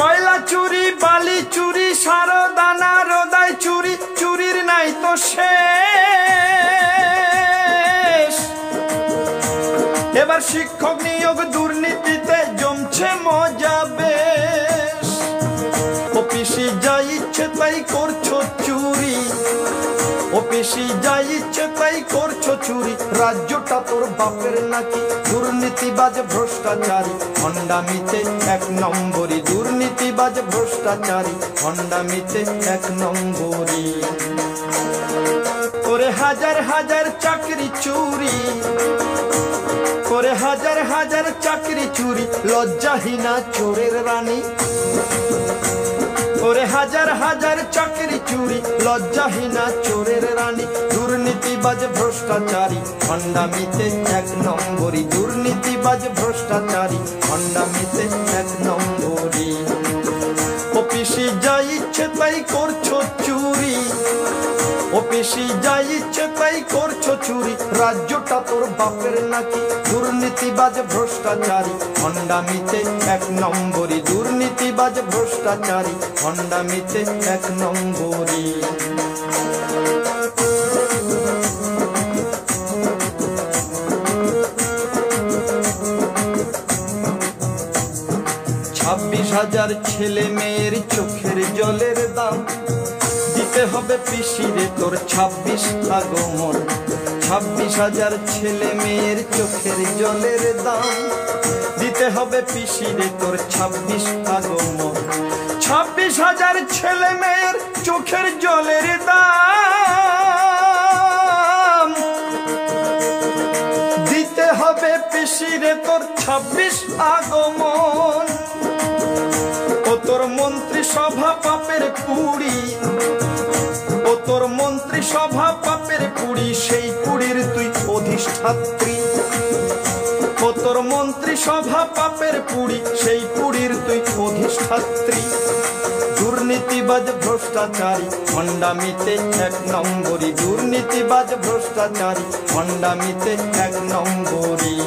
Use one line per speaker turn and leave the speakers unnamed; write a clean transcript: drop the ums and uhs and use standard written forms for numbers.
কয়লা চুরি, বালি চুরি, সারো দানা রোদাই চুরি, চুরির নাই তো শেষ। এবার শিক্ষক নিয়োগ দুর্নীতিতে জমছে মজা বেশ। অফিসে যা ইচ্ছে তাই করছো চুরি, অফিসে যা ইচ্ছে তাই করছো চুরি। রাজ্যটা তোর বাপের নাকি? দুর্নীতিবাজ ভ্রষ্টাচারী ভণ্ডামিতে এক নম্বরী, দুর্নীতিবাজ ভ্রষ্টাচারী ভণ্ডামিতে এক নম্বরী। করে হাজার হাজার চাকরি চুরি, করে হাজার হাজার চাকরি চুরি, লজ্জাহীনা চোরের রানী। করে হাজার হাজার চাকরি চুরি, লজ্জাহীনা চোরের রানী। দুর্নীতিবাজ ভ্রষ্টাচারী ভণ্ডামিতে এক নম্বরী, দুর্নীতিবাজ ভ্রষ্টাচারী ভণ্ডামিতে এক নম্বরী। অফিসে যা ইচ্ছে তাই করছো চুরি, অফিসে যা ইচ্ছে তাই করছো চুরি। রাজ্যটা তোর বাপের নাকি? দুর্নীতিবাজ ভ্রষ্টাচারী ভণ্ডামিতে এক নম্বরী, দুর্নীতিবাজ ভ্রষ্টাচারী ভণ্ডামিতে এক নম্বরী। 26,000 ছেলে মেয়ের চোখের জলের দাম দিতে হবে পিসিরে তোর 26 আগমন। 26,000 ছেলে মেয়ের চোখের জলের দাম দিতে হবে পিসিরে তোর 26 আগমন। 26,000 ছেলে মেয়ের চোখের জলের দাম দিতে হবে পিসিরে তোর 26 আগমন। ও তোর মন্ত্রী সভা পাপের কুড়ি, ও তোর মন্ত্রী সভা পাপের কুড়ি, সেই কুড়ির তুই অধিষ্ঠাত্রী। ও তোর মন্ত্রী সভা পাপের কুড়ি, সেই কুড়ির তুই অধিষ্ঠাত্রী। দুর্নীতিবাজ ভ্রষ্টাচারী ভণ্ডামিতে এক নম্বরী, দুর্নীতিবাজ ভ্রষ্টাচারী ভণ্ডামিতে এক নম্বরী।